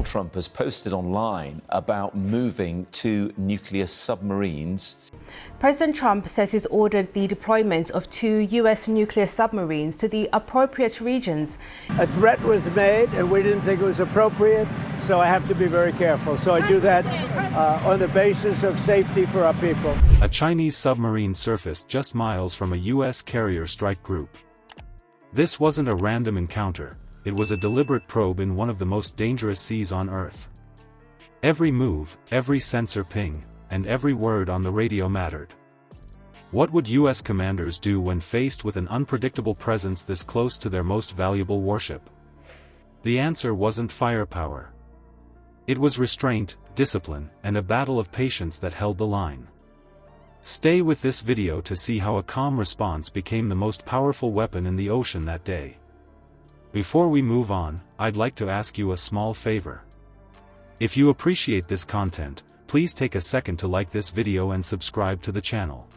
Trump has posted online about moving to nuclear submarines. President Trump says he's ordered the deployment of 2 U.S. nuclear submarines to the appropriate regions. A threat was made and we didn't think it was appropriate, so I have to be very careful. So I do that on the basis of safety for our people. A Chinese submarine surfaced just miles from a U.S. carrier strike group. This wasn't a random encounter, it was a deliberate probe in one of the most dangerous seas on Earth. Every move, every sensor ping, and every word on the radio mattered. What would U.S. commanders do when faced with an unpredictable presence this close to their most valuable warship? The answer wasn't firepower. It was restraint, discipline, and a battle of patience that held the line. Stay with this video to see how a calm response became the most powerful weapon in the ocean that day. Before we move on, I'd like to ask you a small favor. If you appreciate this content, please take a second to like this video and subscribe to the channel.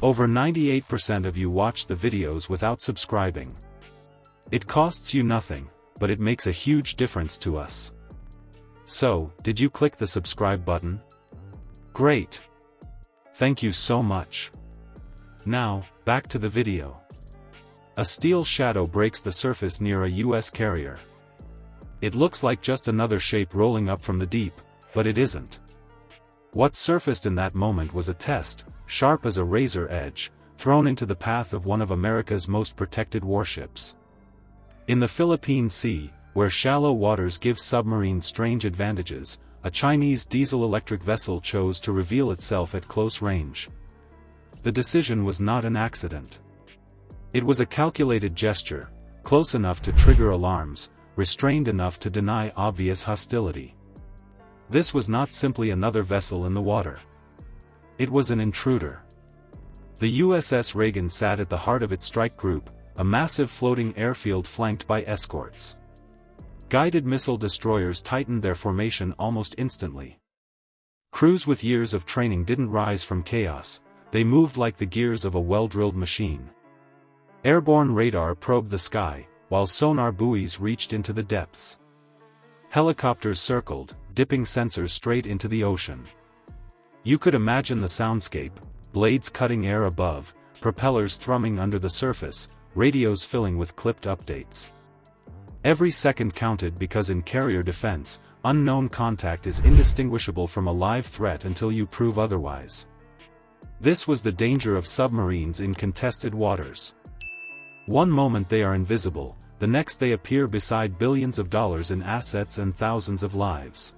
Over 98% of you watch the videos without subscribing. It costs you nothing, but it makes a huge difference to us. So, did you click the subscribe button? Great! Thank you so much. Now, back to the video. A steel shadow breaks the surface near a U.S. carrier. It looks like just another shape rolling up from the deep, but it isn't. What surfaced in that moment was a test, sharp as a razor edge, thrown into the path of one of America's most protected warships. In the Philippine Sea, where shallow waters give submarines strange advantages, a Chinese diesel-electric vessel chose to reveal itself at close range. The decision was not an accident. It was a calculated gesture, close enough to trigger alarms, restrained enough to deny obvious hostility. This was not simply another vessel in the water. It was an intruder. The USS Reagan sat at the heart of its strike group, a massive floating airfield flanked by escorts. Guided missile destroyers tightened their formation almost instantly. Crews with years of training didn't rise from chaos, they moved like the gears of a well-drilled machine. Airborne radar probed the sky, while sonar buoys reached into the depths. Helicopters circled, dipping sensors straight into the ocean. You could imagine the soundscape: blades cutting air above, propellers thrumming under the surface, radios filling with clipped updates. Every second counted because in carrier defense, unknown contact is indistinguishable from a live threat until you prove otherwise. This was the danger of submarines in contested waters. One moment they are invisible, the next they appear beside billions of dollars in assets and thousands of lives.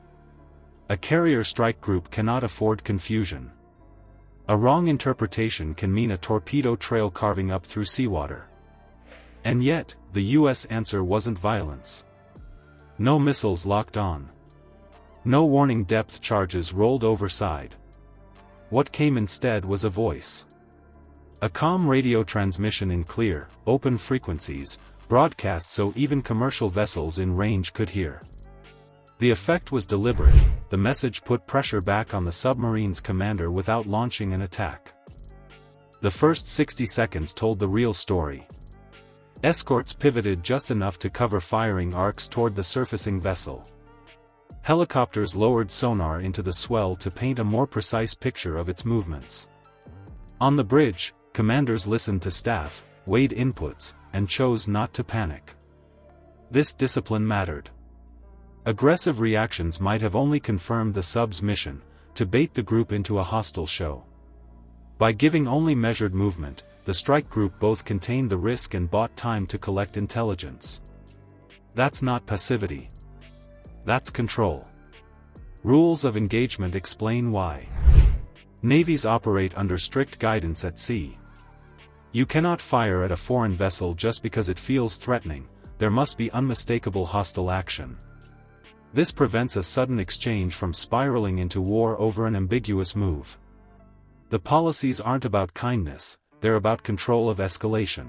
A carrier strike group cannot afford confusion. A wrong interpretation can mean a torpedo trail carving up through seawater. And yet, the U.S. answer wasn't violence. No missiles locked on. No warning depth charges rolled overside. What came instead was a voice. A calm radio transmission in clear, open frequencies, broadcast so even commercial vessels in range could hear. The effect was deliberate, the message put pressure back on the submarine's commander without launching an attack. The first 60 seconds told the real story. Escorts pivoted just enough to cover firing arcs toward the surfacing vessel. Helicopters lowered sonar into the swell to paint a more precise picture of its movements. On the bridge, commanders listened to staff, weighed inputs, and chose not to panic. This discipline mattered. Aggressive reactions might have only confirmed the sub's mission, to bait the group into a hostile show. By giving only measured movement, the strike group both contained the risk and bought time to collect intelligence. That's not passivity. That's control. Rules of engagement explain why. Navies operate under strict guidance at sea. You cannot fire at a foreign vessel just because it feels threatening, there must be unmistakable hostile action. This prevents a sudden exchange from spiraling into war over an ambiguous move. The policies aren't about kindness, they're about control of escalation.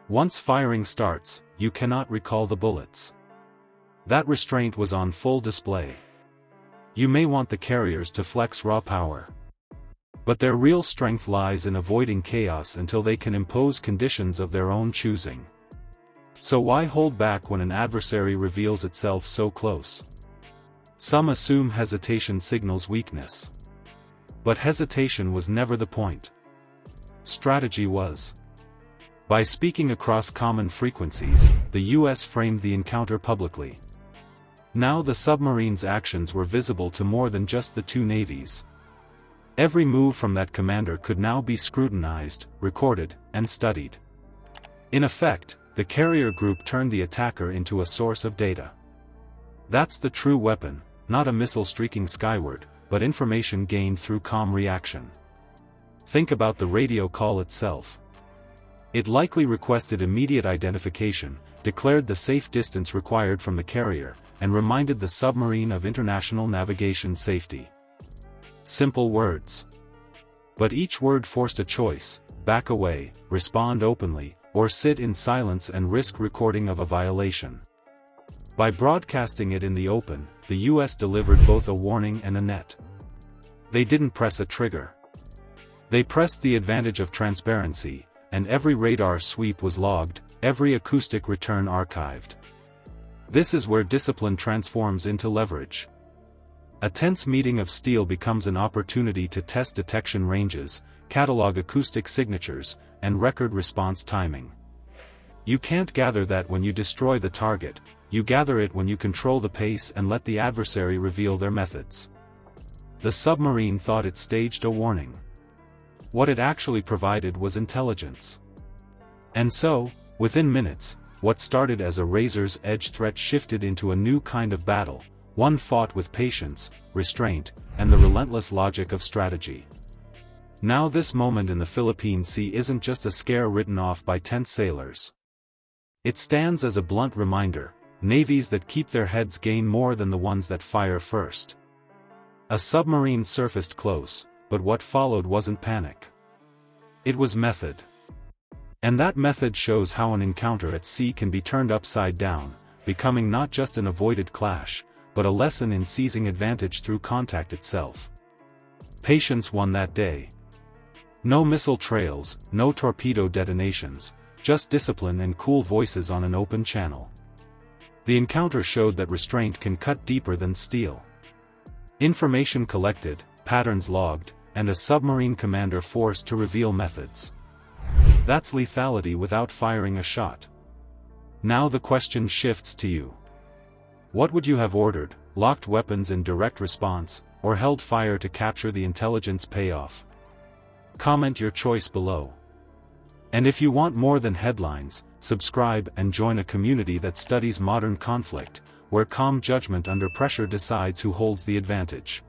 Once firing starts, you cannot recall the bullets. That restraint was on full display. You may want the carriers to flex raw power. But their real strength lies in avoiding chaos until they can impose conditions of their own choosing. So why hold back when an adversary reveals itself so close? Some assume hesitation signals weakness. But hesitation was never the point. Strategy was. By speaking across common frequencies, the US framed the encounter publicly. Now the submarine's actions were visible to more than just the two navies. Every move from that commander could now be scrutinized, recorded, and studied. In effect, the carrier group turned the attacker into a source of data. That's the true weapon, not a missile streaking skyward, but information gained through calm reaction. Think about the radio call itself. It likely requested immediate identification, declared the safe distance required from the carrier, and reminded the submarine of international navigation safety. Simple words. But each word forced a choice: back away, respond openly, or sit in silence and risk recording of a violation. By broadcasting it in the open, the US delivered both a warning and a net. They didn't press a trigger. They pressed the advantage of transparency, and every radar sweep was logged, every acoustic return archived. This is where discipline transforms into leverage. A tense meeting of steel becomes an opportunity to test detection ranges, catalog acoustic signatures, and record response timing. You can't gather that when you destroy the target, you gather it when you control the pace and let the adversary reveal their methods. The submarine thought it staged a warning. What it actually provided was intelligence. And so, within minutes, what started as a razor's edge threat shifted into a new kind of battle, one fought with patience, restraint, and the relentless logic of strategy. Now this moment in the Philippine Sea isn't just a scare written off by tense sailors. It stands as a blunt reminder: navies that keep their heads gain more than the ones that fire first. A submarine surfaced close, but what followed wasn't panic. It was method. And that method shows how an encounter at sea can be turned upside down, becoming not just an avoided clash, but a lesson in seizing advantage through contact itself. Patience won that day. No missile trails, no torpedo detonations, just discipline and cool voices on an open channel. The encounter showed that restraint can cut deeper than steel. Information collected, patterns logged, and a submarine commander forced to reveal methods. That's lethality without firing a shot. Now the question shifts to you. What would you have ordered: locked weapons in direct response, or held fire to capture the intelligence payoff? Comment your choice below. And if you want more than headlines, subscribe and join a community that studies modern conflict, where calm judgment under pressure decides who holds the advantage.